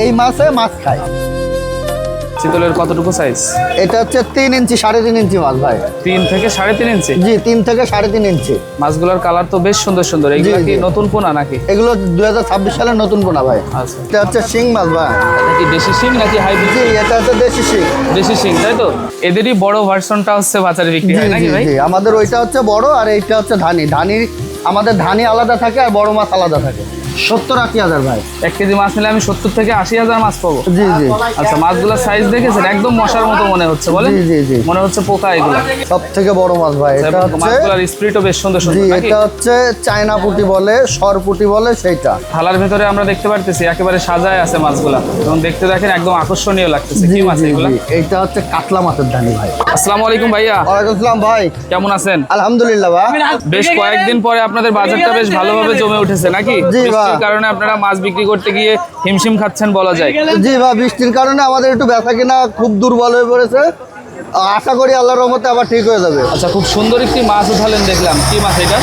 এই মাছে মাছ খায়। চিতলের কতটুকু সাইজ? এটা হচ্ছে 3 ইঞ্চি 3.5 ইঞ্চি মাছ ভাই। 3 থেকে 3.5 ইঞ্চি? জি 3 থেকে 3.5 ইঞ্চি। মাছগুলোর কালার তো বেশ সুন্দর সুন্দর। এগুলো কি নতুন পোনা নাকি? এগুলো 2026 সালের নতুন পোনা ভাই। আচ্ছা, এটা হচ্ছে শিং মাছ ভাই। এটা কি দেশি শিং নাকি হাইব্রিড? জি এটা হচ্ছে দেশি শিং। দেশি শিং, তাই তো? এদেরই বড় ভার্সনটা হচ্ছে বাজারে বিক্রি হয় নাকি ভাই? জি আমাদের ওইটা হচ্ছে বড় আর এইটা হচ্ছে ধানি। আমাদের ধানি আলাদা থাকে আর বড় মাছ আলাদা থাকে। 70-80 হাজার ভাই। 1 কেজি মাছ নিলে আমি 70 থেকে 80 হাজার মাছ পাবো? জি জি। আচ্ছা, মাছগুলোর সাইজ দেখেছেন? একদম মশার মতো মনে হচ্ছে, বলে? জি জি জি। মনে হচ্ছে পোকা এগুলো। সব থেকে বড় মাছ ভাই। এটা হচ্ছে মাছগুলোর স্পিরিটও বেশ সুন্দর জি সুন্দর নাকি? এটা হচ্ছে চায়না পুঁটি বলে, সরপুঁটি বলে সেইটা। থালার ভেতরে আমরা দেখতে পারতেছি একেবারে সাজায় আছে মাছগুলা, এবং দেখতে দেখেন একদম আকর্ষণীয় লাগতেছে। কি মাছ এগুলা? এইটা হচ্ছে কাতলা মাছের ধানি ভাই। আসসালামু আলাইকুম ভাইয়া। ওয়ালাইকুম আসসালাম ভাই। কেমন আছেন? আলহামদুলিল্লাহ ভাই। বেশ কয়েকদিন পরে আপনাদের বাজারটা বেশ ভালোভাবে জমে উঠেছে নাকি? জি ভাই। বৃষ্টির কারণে আপনারা মাছ বিক্রি করতে গিয়ে হিমশিম খাচ্ছেন বলা যায়। জি ভাই, বৃষ্টির কারণে আমাদের একটু বেচা কিনা খুব দুর্বল হয়ে পড়েছে। আশা করি আল্লাহর রহমতে আবার ঠিক হয়ে যাবে। আচ্ছা, খুব সুন্দর একটি মাছ উঠালেন দেখলাম। কি মাছ এটা?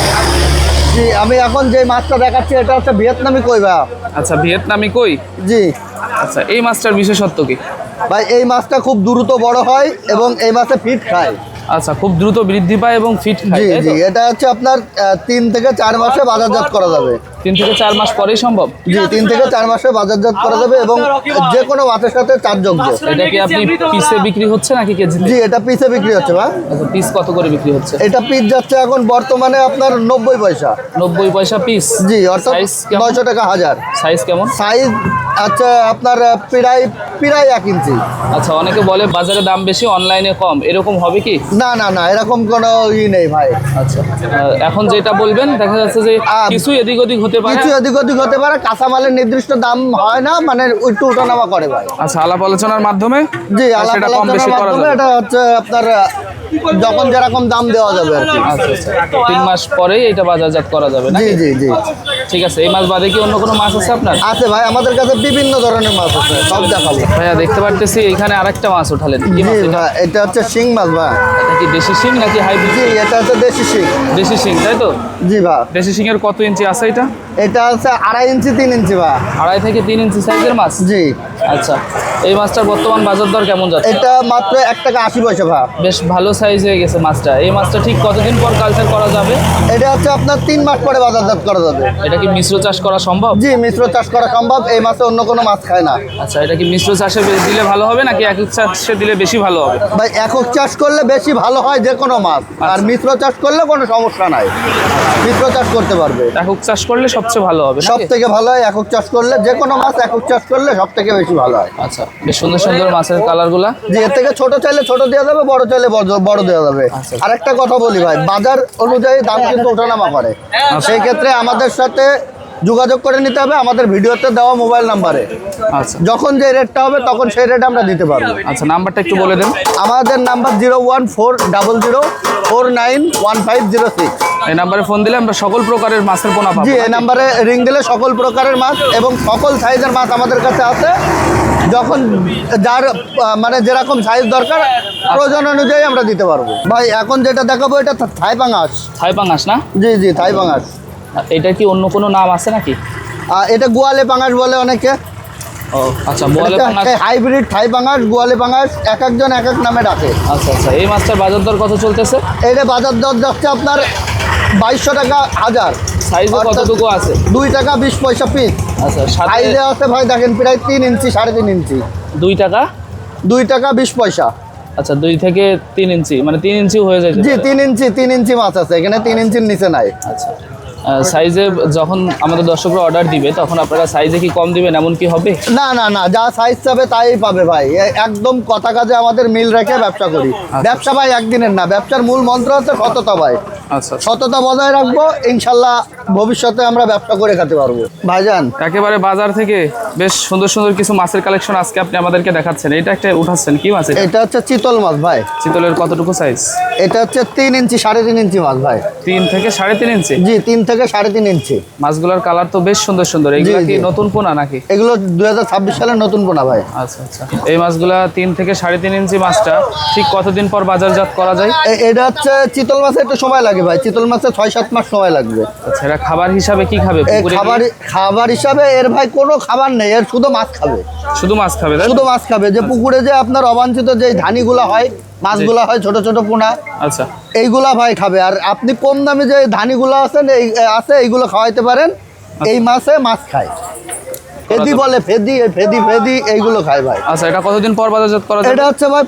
জি আমি এখন যে মাছটা দেখাচ্ছি এটা হচ্ছে ভিয়েতনামি কই ভাই। আচ্ছা, ভিয়েতনামি কই। জি আচ্ছা, এই মাছটার বিশেষত্ব কি? ভাই এই মাছটা খুব দ্রুত বড় হয় এবং এই মাছে ফিট খায়। আচ্ছা, খুব দ্রুত বৃদ্ধি পায় এবং ফিট খায়, জি তাই জি তো? এটা হচ্ছে আপনার 3 থেকে 4 মাসে বাজারজাত করা যাবে। 3 থেকে 4 মাস পরেই সম্ভব? জি 3 থেকে 4 মাসে বাজারজাত করা যাবে এবং যে কোনো মাছের সাথে চার্জযোগ্য। এটা কি আপনি পিসে বিক্রি হচ্ছে নাকি কেজিতে? জি এটা পিসে বিক্রি হচ্ছে ভাই। আচ্ছা, পিস কত করে বিক্রি হচ্ছে? এটা পিস যাচ্ছে এখন বর্তমানে আপনার 90 পয়সা। 90 পয়সা পিস? জি অর্থাৎ সাইজ কেমন? 900 টাকা হাজার। সাইজ কেমন? সাইজ আচ্ছা আপনার প্রায় 1 ইঞ্চি। আচ্ছা, অনেকে বলে বাজারে দাম বেশি অনলাইনে কম, এরকম হবে কি? না না না এরকম কোনো নেই ভাই। আচ্ছা, এখন যেটা বলবেন দেখা যাচ্ছে যে কিছু এদিক ওদিক হতে পারে। কিছু এদিক ওদিক হতে পারে, কাঁচামালের নির্দিষ্ট দাম হয় না, মানে একটু ওঠানামা করে ভাই। আচ্ছা, আলাপ আলোচনার মাধ্যমে জি আলাপ সেটা কম বেশি আলোচনার করা মাধ্যমে যাবে। এটা হচ্ছে আপনার যখন যেরকম দাম দেওয়া যাবে আর কি। আচ্ছা আচ্ছা, 3 মাস পরেই এটা বাজারজাত করা যাবে জি নাকি? জি জি ঠিক আছে, এই মাছ বাদে কি অন্য কোনো মাছ আছে আপনার? আছে ভাই, আমাদের কাছে বিভিন্ন ধরনের মাছ আছে, সব দেখাবো। ভাইয়া দেখতে পারতেছি এখানে আরেকটা মাছ উঠালেন। কি জি মাছ এটা? ভাই এটা হচ্ছে শিং মাছ ভাই। এটা কি দেশি শিং নাকি হাইব্রিড? জি এটা হচ্ছে দেশি শিং। দেশি শিং, তাই তো? জি ভাই দেশি শিং এর কত ইঞ্চি আছে এটা? এটা হচ্ছে 2.5 ইঞ্চি 3 ইঞ্চি ভাই। 2.5 থেকে 3 ইঞ্চি সাইজের মাছ? জি আচ্ছা, এই মাছটার বর্তমান বাজার দর কেমন যাচ্ছে? এটা মাত্র 1 টাকা 80 পয়সা ভাই। বেশ ভালো সাইজ হয়ে গেছে মাছটা। এই মাছটা ঠিক কতদিন পর কালচার করা যাবে? এটা হচ্ছে আপনার 3 মাস পরে বাজারজাত করা যাবে। এটা কি মিশ্র চাষ করা সম্ভব? জি মিশ্র চাষ করা সম্ভব, এই মাছে অন্য কোনো মাছ খায় না। আচ্ছা, এটা কি মিশ্র চাষে দিলে ভালো হবে নাকি একক চাষে দিলে বেশি ভালো হবে? ভাই একক চাষ করলে বেশি ভালো হয় যে কোনো মাছ, আর মিশ্র চাষ করলে কোনো সমস্যা নাই, মিশ্র চাষ করতে পারবে। একক চাষ করলে সবচেয়ে ভালো হবে সব নাকি? থেকে ভালো হয় একক চাষ করলে, যে কোনো মাছ একক চাষ করলে সব থেকে বেশি ভালো হয়। আচ্ছা, বেশ সুন্দর সুন্দর মাছের কালারগুলা। যে এর থেকে ছোট চাইলে ছোট দেওয়া যাবে, বড় চাইলে বড় দেওয়া যাবে। আচ্ছা। আর একটা কথা বলি ভাই, বাজার অনুযায়ী দাম কিন্তু ওঠানামা করে, সেই ক্ষেত্রে আমাদের সাথে যোগাযোগ করে নিতে হবে আমাদের ভিডিওতে দেওয়া মোবাইল নাম্বারে। আচ্ছা যখন যে রেটটা হবে তখন সেই রেটে আমরা দিতে পারবো। আচ্ছা, নাম্বারটা একটু বলে দেন। আমাদের নাম্বার 01400491506। এই নাম্বারে ফোন দিলে আমরা সকল প্রকারের মাছের পোনা পাবো জি এই নাকি? নাম্বারে রিং দিলে সকল প্রকারের মাছ এবং সকল সাইজের মাছ আমাদের কাছে আছে। যখন যার মানে যেরকম সাইজ দরকার প্রয়োজন অনুযায়ী আমরা দিতে পারবো। ভাই এখন যেটা দেখাবো এটা থাই পাঙাশ। থাই পাঙাশ না? জি জি থাই পাঙাশ। এটা কি অন্য কোনো নাম আছে নাকি? এটা গোয়ালে পাঙাশ বলে অনেকে। ও আচ্ছা, বোয়ালে পাঙাশ। হাইব্রিড থাই পাঙাশ, গোয়ালে পাঙাশ, এক একজন এক এক নামে ডাকে। আচ্ছা আচ্ছা, এই মাছটার বাজার দর কত চলতেছে? এটা বাজার দর যাচ্ছে আপনার 2200 টাকা হাজার। সাইজ কতটুকু আছে? 2 টাকা 20 পয়সা পিস। আচ্ছা, সাথে সাইজে আছে ভাই দেখেন প্রায় 3 ইঞ্চি 3.5 ইঞ্চি। 2 টাকা? 2 টাকা 20 পয়সা। আচ্ছা, 2 থেকে 3 ইঞ্চি, মানে 3 ইঞ্চি হয়ে যায়? জি 3 ইঞ্চি মাছ আছে এখানে, 3 ইঞ্চির নিচে নাই। আচ্ছা, সাইজে যখন আমাদের দর্শকরা অর্ডার দিবে তখন আপনারা সাইজে কি কম দিবেন, এমন কি হবে? না না না, যা সাইজ চাবে তাই পাবে ভাই। একদম কথা কাজে আমাদের মিল রেখে ব্যবসা করি। ব্যবসা ভাই একদিনের না, ব্যবসার মূল মন্ত্র হচ্ছে সততা ভাই। আচ্ছা, সততা বজায় রাখবো, ইনশাল্লাহ ভবিষ্যতে আমরা ব্যবসা করে খেতে পারবো ভাইজান। একেবারে বাজার থেকে বেশ সুন্দর সুন্দর কিছু মাছের কালেকশন আজকে আপনি আমাদেরকে দেখাচ্ছেন। এটা একটা উঠাচ্ছেন, কি মাছ এটা? এটা হচ্ছে চিতল মাছ ভাই। চিতলের কতটুকু সাইজ? এটা হচ্ছে 3 ইঞ্চি 3.5 ইঞ্চি মাছ ভাই। 3 থেকে 3.5 ইঞ্চি? জি 3 থেকে 3.5 ইঞ্চি। মাছগুলোর কালার তো বেশ সুন্দর সুন্দর। এগুলো কি জি। নতুন পোনা নাকি? এগুলো 2026 সালের নতুন পোনা ভাই। আচ্ছা আচ্ছা, এই মাছগুলা 3 থেকে 3.5 ইঞ্চি মাছটা ঠিক কতদিন পর বাজারজাত করা যায়? এটা হচ্ছে চিতল মাছে একটু সময় লাগে লাগে ভাই, চিতল মাছে 6-7 মাস সময় লাগবে। আচ্ছা, এরা খাবার হিসাবে কি খাবে পুকুরে খাবার গিয়ে? খাবার হিসাবে এর ভাই কোনো খাবার নেই, এর শুধু মাছ খাবে। শুধু মাছ খাবে তাই তো? শুধু মাছ খাবে। যে পুকুরে যে আপনার অবাঞ্ছিত যে ধানিগুলা হয়, মাছগুলা হয় ছোট ছোট পোনা, আচ্ছা এইগুলা ভাই খাবে। আর আপনি কম দামে যে ধানিগুলো আছে এইগুলো খাওয়াইতে পারেন। এই মাছে মাছ খায়, ফেদি বলে, ফেদি ফেদি এইগুলো খায় ভাই। আচ্ছা, এটা কতদিন পর বাজারজাত করা যাবে? এটা হচ্ছে ভাই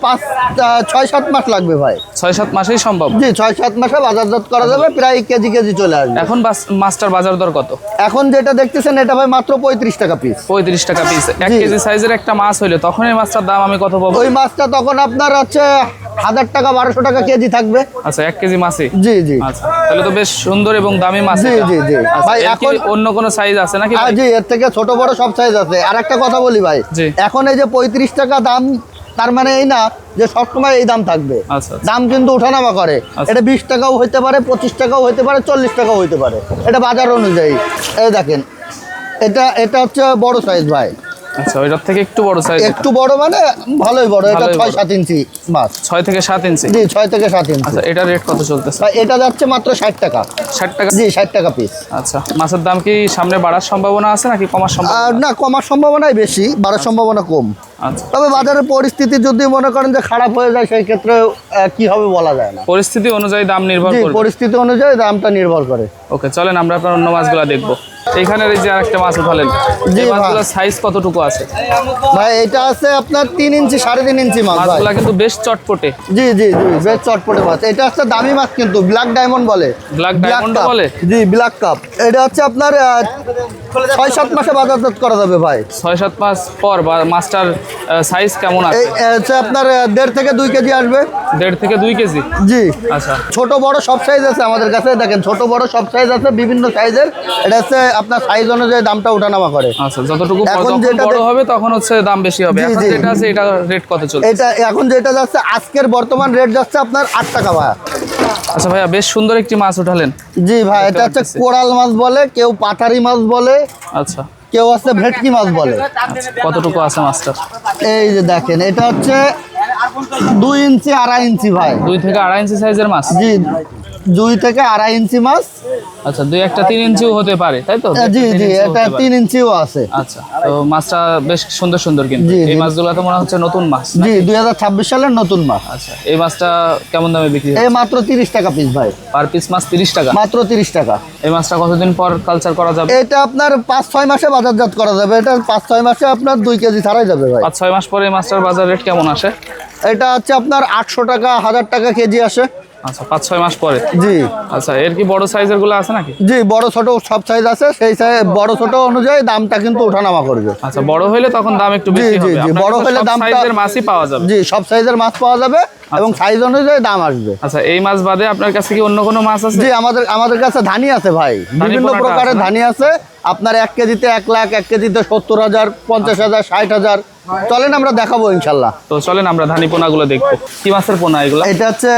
6-7 মাস লাগবে ভাই। 6-7 মাসেই সম্ভব? জি, 6-7 মাসে বাজারজাত করা যাবে, প্রায় কেজি চলে আসবে। এখন মাছটার বাজার দর কত? এখন যেটা দেখতেছেন এটা ভাই মাত্র 35 টাকা পিস। 35 টাকা পিস। 1 জি। কেজি সাইজের একটা মাছ হইলে তখন এই মাছটার দাম আমি কত পাবো? ওই মাছটা তখন আপনার হচ্ছে 1000 টাকা 1200 টাকা কেজি থাকবে। আচ্ছা, 1 কেজি মাছই? জি জি আচ্ছা, তাহলে তো বেশ সুন্দর এবং দামি মাছ। জি, এটা। জি, জি। আচ্ছা, ভাই, এর কি এখন অন্য কোনো সাইজ আছে নাকি ভাই? জি, এর থেকে ছোট বড় সব সাইজ আছে। আর একটা কথা বলি ভাই, জি। এখন এই যে 35 টাকা দাম, তার মানে এই না যে সবসময় এই দাম থাকবে। আচ্ছা, আচ্ছা। দাম কিন্তু ওঠানামা করে। আচ্ছা। এটা 20 টাকাও হইতে পারে, 25 টাকাও হইতে পারে, 40 টাকাও হইতে পারে। এটা বাজার অনুযায়ী। এই দেখেন, এটা হচ্ছে বড় সাইজ ভাই। আচ্ছা, ওইটার থেকে একটু বড় সাইজ? একটু বড় মানে ভালোই বড়। এটা ভালোই বড়। 6-7 ইঞ্চি মাছ। 6 থেকে 7 ইঞ্চি? জি, 6 থেকে 7 ইঞ্চি। আচ্ছা, এটার রেট কত চলতেছে? ভাই, এটা যাচ্ছে মাত্র 60 টাকা। 60 টাকা? জি, 60 টাকা পিস। আচ্ছা, মাছের দাম কি সামনে বাড়ার সম্ভাবনা আছে নাকি কমার সম্ভাবনা? আর না, কমার সম্ভাবনাই বেশি, বাড়ার সম্ভাবনা কম। আচ্ছা, তবে বাজারের পরিস্থিতি যদি মনে করেন যে খারাপ হয়ে যায়, সেই ক্ষেত্রে কি হবে বলা যায় না। পরিস্থিতি অনুযায়ী দাম নির্ভর জি, করবে। পরিস্থিতি অনুযায়ী দামটা নির্ভর করে। ওকে, চলেন আমরা আপনার অন্য মাছগুলো দেখবো। এইখানের এই যে আরেকটা মাছ উঠালেন, জি, এই ভাই। মাছগুলোর সাইজ কতটুকু আছে? ভাই, এটা আছে আপনার 3 ইঞ্চি 3.5 ইঞ্চি মাছ ভাই। মাছগুলা কিন্তু বেশ চটপটে। জি জি জি, বেশ চটপটে মাছ। এটা হচ্ছে দামি মাছ, কিন্তু ব্ল্যাক ডায়মন্ড বলে। Black diamond cup. বলে? জি, ব্ল্যাক কাপ। এটা হচ্ছে আপনার 6-7 মাসে বাজারজাত করা যাবে ভাই। 6-7 মাস পর মাছটার সাইজ কেমন আছে? এই হচ্ছে আপনার 1.5 থেকে 2 কেজি আসবে। 1.5 থেকে 2 কেজি? জি। আচ্ছা, ছোট বড় সব সাইজ আছে আমাদের কাছে। দেখেন, ছোট বড় সব সাইজ আছে, বিভিন্ন সাইজের। এটা হচ্ছে আপনার সাইজ অনুযায়ী দামটা ওঠানামা করে। আচ্ছা, যতটুকু এখন যখন যেটা বড় হবে তখন হচ্ছে দাম বেশি হবে। জি, এখন জি। যেটা আছে এটা রেট কত চলছে? এটা এখন যেটা যাচ্ছে, আজকের বর্তমান রেট যাচ্ছে আপনার 8 টাকা ভাই। আচ্ছা ভাইয়া, বেশ সুন্দর একটি মাছ উঠালেন। জি ভাই, দেখতে এটা হচ্ছে পাচ্ছি। কোরাল মাছ বলে, কেউ পাথারি মাছ বলে, আচ্ছা, কেউ হচ্ছে ভেটকি মাছ বলে। কতটুকু আছে মাছটা? এই যে দেখেন, এটা হচ্ছে 2 ইঞ্চি 2.5 ইঞ্চি ভাই। 2 থেকে 2.5 ইঞ্চি সাইজের মাছ? জি, 2 থেকে 2.5 ইঞ্চি মাছ। আচ্ছা, 2-1টা 3 ইঞ্চিও হতে পারে তাই তো? জি 2-1টা 3 জি, ইঞ্চিও এটা হতে পারে। 3 ইঞ্চিও আছে। আচ্ছা, তো মাছটা বেশ সুন্দর সুন্দর কিন্তু জি, এই জি। মাছগুলো তো মনে হচ্ছে নতুন মাছ। জি, 2026 সালের নতুন মাছ। আচ্ছা, এই মাছটা কেমন দামে বিক্রি হয়? এই মাত্র 30 টাকা পিস ভাই। পার পিস মাছ 30 টাকা? মাত্র 30 টাকা। এই মাছটা কতদিন পর কালচার করা যাবে? এটা আপনার 5-6 মাসে বাজারজাত করা যাবে। এটা 5-6 মাসে আপনার 2 কেজি ছাড়াই যাবে ভাই। 5-6 মাস পরে এই মাছটার বাজার রেট কেমন আসে? এটা হচ্ছে আপনার 800 টাকা 1000 টাকা কেজি আসে। আচ্ছা, 5-6 মাস পরে? জি আচ্ছা, এর কি বড় সাইজের গুলো আছে নাকি? জি, বড় ছোট সব সাইজ আছে। সেই সাইজ বড় ছোট অনুযায়ী দামটা কিন্তু ওঠানামা করবে। আচ্ছা, বড় হইলে তখন দাম একটু বেশি জি, হবে। জি, আপনার বড় কাছে হলে সব দামটা- সাইজের মাছই পাওয়া যাবে? জি, সব সাইজের মাছ পাওয়া যাবে এবং সাইজ অনুযায়ী দাম আসবে। আচ্ছা, এই মাছ বাদে আপনার কাছে কি অন্য কোনো মাছ আছে? জি, আমাদের কাছে ধানি আছে ভাই, বিভিন্ন পোনাটা প্রকারের আছে না? ধানি আছে। আপনার 1 কেজিতে 1 লাখ, 1 কেজিতে 70,000, 50,000, 60,000। চলেন আমরা দেখাবো ইনশাল্লাহ। তো চলেন আমরা ধানি পোনাগুলো দেখবো। কি মাছের পোনা এগুলো? এটা হচ্ছে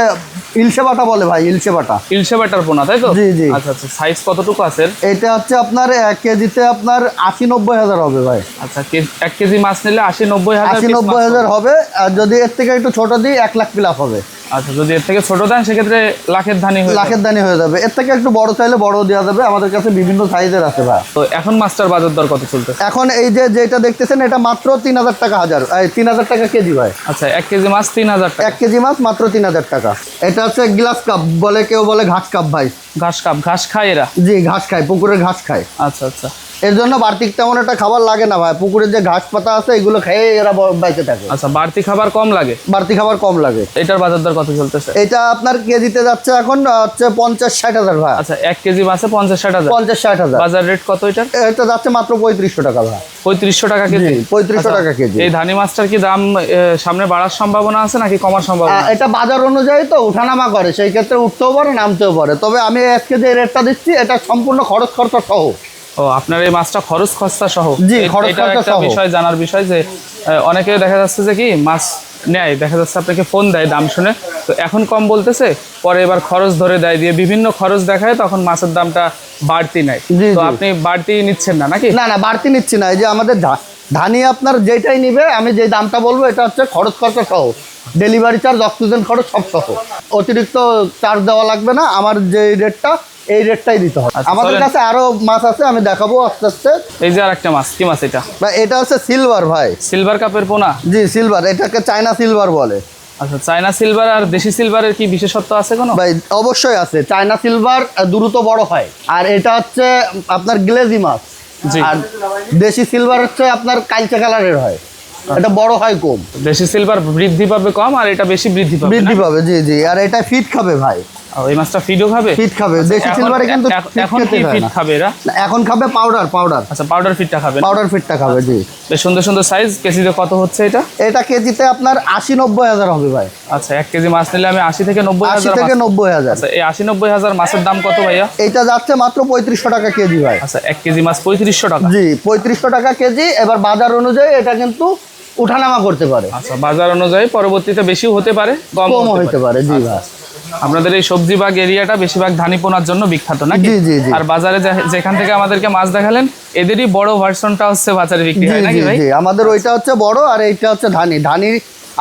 ইলশে বাটা বলে ভাই, ইলশে বাটা। ইলশে বাটার পোনা তাই তো? জি, জি। আচ্ছা আচ্ছা, সাইজ কতটুকু আছে এর? এটা হচ্ছে আপনার 1 কেজিতে আপনার 80-90 হাজার হবে ভাই। আচ্ছা, 1 কেজি মাছ নিলে 80-90 হাজার? 80-90 হাজার হবে। আর যদি এর থেকে একটু ছোট দিই 1 লাখ প্লাস হবে। আচ্ছা, যদি এর থেকে ছোট দেন সেক্ষেত্রে লাখের ধানি হয়ে যাবে। লাখের দানি হয়ে যাবে। এর থেকে একটু বড় চাইলে বড় দেওয়া যাবে। আমাদের কাছে বিভিন্ন সাইজের আছে ভাই। তো এখন মাছটার বাজার দর কত চলতেছে? এখন এই যেটা দেখতেছেন, এটা মাত্র 3000 টাকা 3000 টাকা কেজি ভাই। আচ্ছা, 1 কেজি মাছ 3000 টাকা? 1 কেজি মাছ মাত্র 3000 টাকা। এটা হচ্ছে গ্লাস কাপ বলে, কেউ বলে ঘাস কাপ ভাই। ঘাস কাপ? ঘাস খায় এরা? জি, ঘাস খায়, পুকুরের ঘাস খায়। আচ্ছা আচ্ছা, এর জন্য বাড়তি তেমন একটা খাবার লাগে না ভাই। পুকুরের যে ঘাস পাতা আছে এগুলো খেয়ে এরা বেঁচে থাকে। আচ্ছা, বাড়তি খাবার কম লাগে? বাড়তি খাবার কম লাগে। এটার বাজার দর কত চলতেছে? এটা আপনার কেজিতে যাচ্ছে এখন হচ্ছে 50-60 হাজার ভাই। আচ্ছা, 1 কেজি মাছে 50-60 হাজার? 50-60 হাজার। বাজার রেট কত এটার? এটা যাচ্ছে মাত্র 3500 টাকা ভাই। 3500 টাকা কেজি? জি, 3500 টাকা কেজি। এই ধানি মাছটার কি দাম সামনে বাড়ার সম্ভাবনা আছে নাকি কমার সম্ভাবনা? এটা বাজার অনুযায়ী তো ওঠানামা করে, সেই ক্ষেত্রে উঠতেও পারে নামতেও পারে। তবে আমি আজকে যে রেটটা দিচ্ছি এটা সম্পূর্ণ খরচ খরচা সহ। ও, আপনার এই মাছটা খরচ খরচা সহ? জি, খরচ এটা খরচা একটা সহ। বিষয় জানার বিষয় যে অনেকে দেখা যাচ্ছে যে কি মাছ নেয়, দেখা যাচ্ছে আপনাকে ফোন দেয় দাম শুনে, তো এখন কম বলতেছে, পরে এবার খরচ ধরে দেয়, দিয়ে বিভিন্ন খরচ দেখায়, তখন মাছের দামটা বাড়তি নেয়। জি, তো জি। আপনি বাড়তি নিচ্ছেন না নাকি? না না, বাড়তি নিচ্ছি না। এই যে আমাদের ধানি আপনার যেটাই নিবে, আমি যে দামটা বলবো এটা হচ্ছে খরচ খরচা সহ। ডেলিভারি চার্জ, অক্সিজেন খরচ সব সহ। অতিরিক্ত চার্জ দেওয়া লাগবে না, আমার যে রেটটা এই রেটটাই দিতে হবে। আচ্ছা, আমাদের চলেন। কাছে আরো মাছ আছে, আমি দেখাবো আস্তে আস্তে। এই যে আর একটা মাছ, কি মাছ এটা? ভাই এটা হচ্ছে সিলভার ভাই। সিলভার কাপের পোনা? জি সিলভার, এটাকে চায়না সিলভার বলে। আচ্ছা, চায়না সিলভার আর দেশি সিলভারের কি বিশেষত্ব আছে কোনো? ভাই অবশ্যই আছে। চায়না সিলভার দ্রুত বড় হয়, আর এটা হচ্ছে আপনার গ্লেজি মাছ। জি। আর দেশি সিলভার হচ্ছে আপনার কালচে কালারের হয়, এটা বড় হয় কম। দেশি সিলভার বৃদ্ধি পাবে কম, আর এটা বেশি বৃদ্ধি পাবে, বৃদ্ধি না? পাবে, জি জি। আর এটা ফিট খাবে ভাই, ও, এই মাছটা ফিডও খাবে? ফিট খাবে। দেশি এখন- সিলভারে কিন্তু এখন কি ফিড খাবে এরা? এখন খাবে পাউডার, পাউডার আচ্ছা, পাউডার ফিডটা খাবে না? পাউডার ফিটটা খাবে, জি। বেশ সুন্দর সুন্দর সাইজ। কেজিতে কত হচ্ছে এটা? এটা কেজিতে আপনার 80-90 হাজার হবে ভাই। আচ্ছা, 1 কেজি মাছ নিলে আমি 80 থেকে 90 80 হাজার থেকে 90 হাজার। আচ্ছা, এই 80-90 হাজার মাছের দাম কত ভাইয়া? এটা যাচ্ছে মাত্র 3500 টাকা কেজি ভাই। আচ্ছা, 1 কেজি মাছ 3500 টাকা? জি 3500 টাকা কেজি। এবার বাজার অনুযায়ী এটা কিন্তু উঠানামা করতে পারে, আচ্ছা, বাজার অনুযায়ী পরবর্তীতে বেশিও হতে পারে, কম হতে পারে, জি ভাই। আপনাদের এই সবজি বাগ এরিয়াটা বেশিরভাগ ধানি পোনার জন্য বিখ্যাত নাকি? জি, জি, জি। আর বাজারে যেখান থেকে আমাদেরকে মাছ দেখালেন, এদেরই বড় ভার্সনটা হচ্ছে বাজারে বিক্রি জি হয় নাকি জি ভাই? জি, আমাদের ওইটা হচ্ছে বড়, আর এইটা হচ্ছে ধানি। ধানি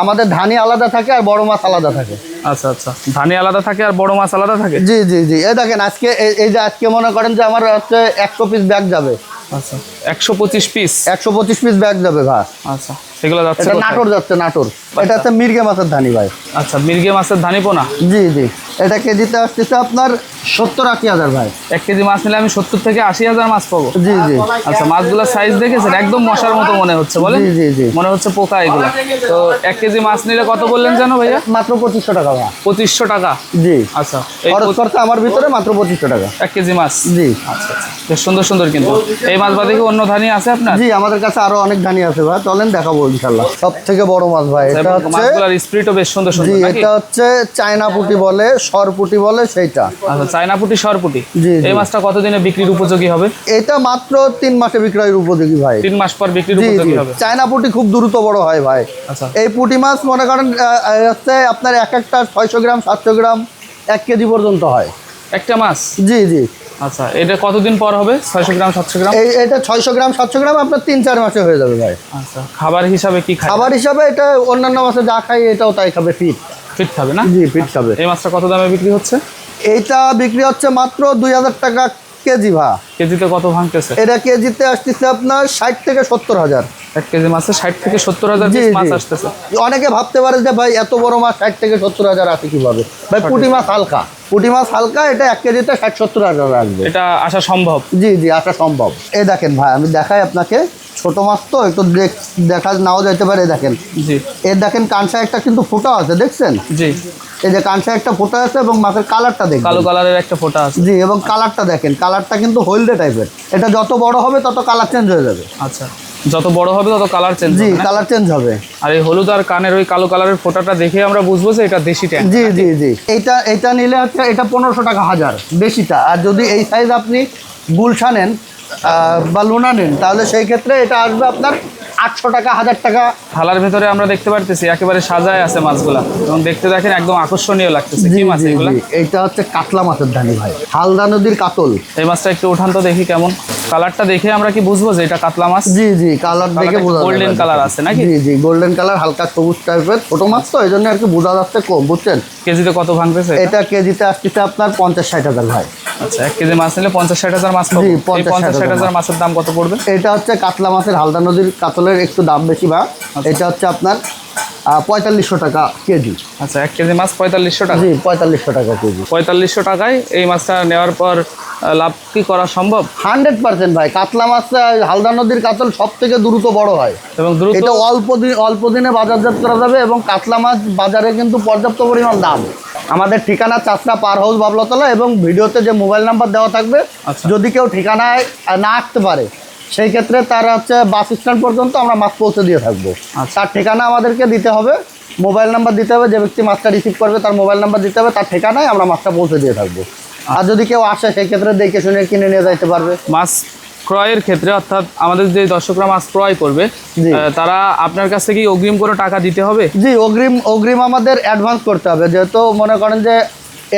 আমাদের ধানি আলাদা থাকে আর বড় মাছ আলাদা থাকে। আচ্ছা আচ্ছা, ধানি আলাদা থাকে আর বড় মাছ আলাদা থাকে? জি জি জি। এই দেখেন আজকে এই যে আজকে মনে করেন যে আমার হচ্ছে 100 পিস ব্যাগ যাবে। আচ্ছা, 125 পিস? 125 পিস ব্যাগ যাবে ভাই। আচ্ছা, এগুলো যাচ্ছে এটা কোথায়? নাটোর যাচ্ছে, নাটোর। এটা হচ্ছে মির্গে মাছের ধানি ভাই। আচ্ছা, মির্গে মাছের ধানি পোনা? জি জি। এটা কেজিতে আসতেছে আপনার 70-80 হাজার ভাই। 1 কেজি মাছ নিলে আমি 70 থেকে 80 হাজার মাছ পাবো? জি জি। আচ্ছা, মাছগুলোর সাইজ দেখেছেন? একদম মশার মতো মনে হচ্ছে, বলেন? জি জি জি। মনে হচ্ছে পোকা এগুলো। তো 1 কেজি মাছ নিলে কত বললেন জানো ভাইয়া? মাত্র 2500 টাকা ভাই। 2500 টাকা? জি। আচ্ছা, এই খরচ করতে আমার ভিতরে মাত্র 2500 টাকা। 1 কেজি মাছ? জি। আচ্ছা আচ্ছা, বেশ সুন্দর সুন্দর। কিন্তু এই মাছ বাদে কি অন্য ধানি আছে আপনার? জি আমাদের কাছে আরো অনেক ধানি আছে ভাই, চলেন দেখাবো ইনশাল্লাহ। সব থেকে বড় মাছ ভাই এটা এবং হচ্ছে। মাছগুলোর স্পিরিটও বেশ সুন্দর জি সুন্দর নাকি? এটা হচ্ছে চায়না পুঁটি বলে, সর পুঁটি বলে সেইটা। আচ্ছা, চায়না পুঁটি, সরপুটি। জি, জি। এই মাছটা কতদিনে বিক্রির উপযোগী হবে? এটা মাত্র 3 মাসে বিক্রয়ের উপযোগী ভাই। 3 মাস পর বিক্রির জি জি। উপযোগী হবে? চায়না পুঁটি খুব দ্রুত বড় হয় ভাই। আচ্ছা এই পুঁটি মাছ মনে করেন হচ্ছে আপনার এক একটা 600 গ্রাম 700 গ্রাম 1 কেজি পর্যন্ত হয় একটা মাছ? জি জি। আচ্ছা, এটা কতদিন পর হবে? 600 গ্রাম 700 গ্রাম? এটা 600 গ্রাম 700 গ্রাম আপনার 3-4 মাসে হয়ে যাবে ভাই। আচ্ছা, খাবার হিসাবে কি খায়? খাবার হিসাবে এটা অন্যান্য মাছে যা খাই এটাও তাই খাবে, ফিট। ফিট খাবে না? জি ফিট খাবে। এই মাছটা কত দামে বিক্রি হচ্ছে? এইটা বিক্রি হচ্ছে মাত্র 2000 টাকা কেজি ভা। কেজিতে কত ভাঙতেছে? এটা কেজিতে আসতেছে আপনার 60 থেকে 70 হাজার। 1 কেজি মাছে 60 থেকে 70 হাজার জি, পিস মাছ জি। আসতেছে? অনেকে ভাবতে পারে যে ভাই এত বড় মাছ 60 থেকে 70 হাজার আসে কিভাবে। ভাই পুঁটি মাছ হালকা, পুঁটি মাছ হালকা, এটা 1 কেজিতে 60-70 হাজার আসবে। এটা আসা সম্ভব? জি জি আসা সম্ভব। এই দেখেন ভাই আমি দেখাই আপনাকে, ছোট মাছ তো একটু দেখা নাও যেতে পারে। দেখেন জি এর দেখেন কানসা একটা কিন্তু ফোঁটা আছে, দেখছেন? জি। এই যে কানসা একটা ফোঁটা আছে এবং মাছের কালারটা দেখেন। কালো কালারের একটা ফোঁটা আছে? জি, এবং কালারটা দেখেন, কালারটা কিন্তু হলদে টাইপের। এটা যত বড় হবে তত কালার চেঞ্জ হয়ে যাবে। আচ্ছা, যত বড় হবে তত কালার চেঞ্জ জি হবে না? কালার চেঞ্জ হবে। আর এই হলুদ আর কানের ওই কালো কালারের ফোঁটাটা দেখে আমরা বুঝবো যে এটা দেশি ট্যাং? জি জি জি। এটা নিলে হচ্ছে এটা 1500 টাকা হাজার বেশিটা। আর যদি এই সাইজ আপনি গুলশা নেন বা লুনা নেন তাহলে সেই ক্ষেত্রে এটা আসবে আপনার 800 টাকা 1000 টাকা। থালার ভেতরে আমরা দেখতে পারতেছি একেবারে সাজায় আছে মাছগুলা, এবং দেখতে দেখেন একদম আকর্ষণীয় লাগতেছে। জি কি মাছ জি এগুলা? জি। এইটা হচ্ছে কাতলা মাছের ধানি ভাই, হালদা নদীর কাতল। এই মাছটা একটু উঠান তো দেখি কেমন। কালারটা দেখে আমরা কি বুঝবো যে এটা কাতলা মাছ? জি জি, কালার দেখে বোঝা যাবে। গোল্ডেন কালার আছে নাকি? জি জি, গোল্ডেন কালার, হালকা সবুজ টাইপের, ছোট মাছ তো এই জন্য আর কি বোঝা যাচ্ছে কম, বুঝছেন? কেজিতে কত ভাঙতেছে? এটা কেজিতে আসতেছে আপনার 50-60 হাজার ভাই। আচ্ছা, 1 কেজি মাছ নিলে 50-60 হাজার মাছ পাবো। জি, এই 50-60 50-60 হাজার মাছের দাম কত পড়বে? এটা হচ্ছে কাতলা মাছের, হালদা নদীর কাতলের একটু দাম বেশি বা এটা হচ্ছে আপনার 4500 টাকা কেজি। আচ্ছা, 1 কেজি মাছ 4500 টাকা? জি 4500 টাকা কেজি। 4500 টাকায় এই মাছটা নেওয়ার পর লাভ কি করা সম্ভব? 100% ভাই। কাতলা মাছ হালদা নদীর কাতল সব থেকে দ্রুত বড় হয় এবং দ্রুত? এটা অল্প দিনে বাজারজাত করা যাবে এবং কাতলা মাছ বাজারে কিন্তু পর্যাপ্ত পরিমাণ দাম। আমাদের ঠিকানা চাষরা পার হাউস বাবলাতলা, এবং ভিডিওতে যে মোবাইল নাম্বার দেওয়া থাকবে, আচ্ছা। যদি কেউ ঠিকানায় না আসতে পারে সেই ক্ষেত্রে তার হচ্ছে বাস স্ট্যান্ড পর্যন্ত আমরা মাছ পৌঁছে দিয়ে থাকবো। আচ্ছা। তার ঠিকানা আমাদেরকে দিতে হবে, মোবাইল নাম্বার দিতে হবে, যে ব্যক্তি মাছটা রিসিভ করবে তার মোবাইল নাম্বার দিতে হবে, তার ঠিকানায় আমরা মাছটা পৌঁছে দিয়ে থাকবো। আর যদি কেউ আসে সেই ক্ষেত্রে দেখে শুনে কিনে নিয়ে যাইতে পারবে। মাছ ক্রয়ের ক্ষেত্রে, অর্থাৎ আমাদের যে দর্শকরা মাছ ক্রয় করবে জি। তারা আপনার কাছ থেকে অগ্রিম করে টাকা দিতে হবে? জি, অগ্রিম আমাদের অ্যাডভান্স করতে হবে। যেহেতু মনে করেন যে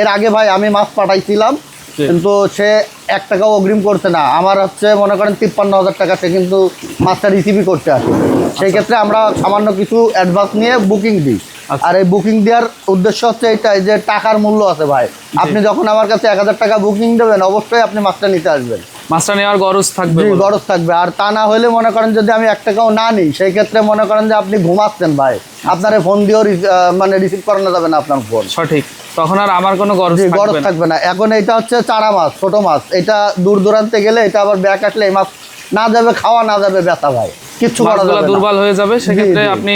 এর আগে ভাই আমি মাছ পাঠাইছিলাম জি। কিন্তু সে 1 টাকাও অগ্রিম করছে না। আমার হচ্ছে মনে করেন 53,000 টাকা সে কিন্তু মাছটা রিসিভই করতে আসে। সেই ক্ষেত্রে আমরা সামান্য কিছু অ্যাডভান্স নিয়ে বুকিং দিই। আর এই বুকিং দেওয়ার উদ্দেশ্য হচ্ছে এটাই যে টাকার মূল্য আছে ভাই। আপনি যখন আমার কাছে 1000 টাকা বুকিং দেবেন, অবশ্যই আপনি মাছটা নিতে আসবেন। মাছটা নেওয়ার গরজ থাকবে। জি, গরজ থাকবে। আর তা না হলে মনে করেন যদি আমি 1 টাকাও না নিই, সেই ক্ষেত্রে মনে করেন যে আপনি ঘুমাচ্ছেন ভাই, আপনার ফোন দিয়েও মানে রিসিভ করানো যাবে না আপনার ফোন। সঠিক, তখন আর আমার কোনো গরজ গরজ থাকবে না। এখন এটা হচ্ছে চারা মাছ, ছোট মাছ, এটা দূর দূরান্তে গেলে এটা আবার ব্যাক আসলে এই মাছ না যাবে খাওয়া, না যাবে বেচা ভাই, কিচ্ছু করা যাবে না, দুর্বল হয়ে যাবে। সেক্ষেত্রে আপনি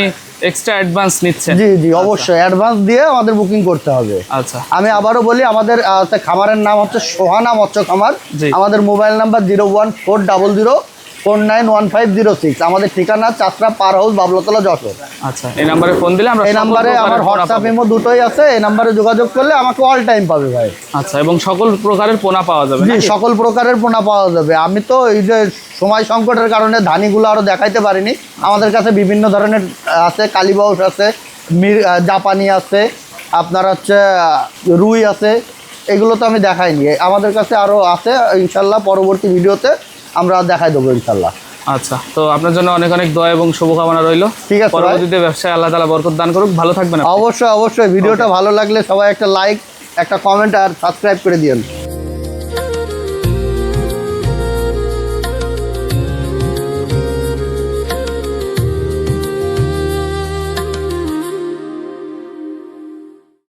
এক্সট্রা অ্যাডভান্স নিচ্ছেন? জি জি, অবশ্যই অ্যাডভান্স দিয়ে আমাদের বুকিং করতে হবে। আচ্ছা, আমি আবারও বলি, আমাদের খামারের নাম হচ্ছে সোহানা মৎস্য খামার। আমাদের মোবাইল নাম্বার 01400491506। আমাদের ঠিকানা চাষরা পার হাউস, বাবলাতলা, যশোর। আচ্ছা, এই নাম্বারে ফোন দিলে আমরা, এই নাম্বারে আমার হোয়াটসঅ্যাপ ইমো দুটোই আছে, এই নাম্বারে যোগাযোগ করলে আমাকে অল টাইম পাবে ভাই। আচ্ছা, এবং সকল প্রকারের পোনা পাওয়া যাবে? জি, সকল প্রকারের পোনা পাওয়া যাবে। আমি তো এই যে সময় সংকটের কারণে ধানিগুলো আরো দেখাইতে পারিনি। আমাদের কাছে বিভিন্ন ধরনের আছে, কালীবাউস আছে, জাপানি আছে, আপনার হচ্ছে রুই আছে, এগুলো তো আমি দেখাইনি। আমাদের কাছে আরো আছে, ইনশাল্লাহ পরবর্তী ভিডিওতে আমরা দেখাই দেবো ইনশাল্লাহ। আচ্ছা, তো আপনার জন্য অনেক অনেক দোয়া এবং শুভকামনা রইল। ঠিক আছে, পরবর্তীতে ব্যবসায় আল্লাহ তাআলা বরকত দান করুক। ভালো থাকবেন। অবশ্যই অবশ্যই, ভিডিওটা ভালো লাগলে সবাই একটা লাইক, একটা কমেন্ট আর সাবস্ক্রাইব করে দিন।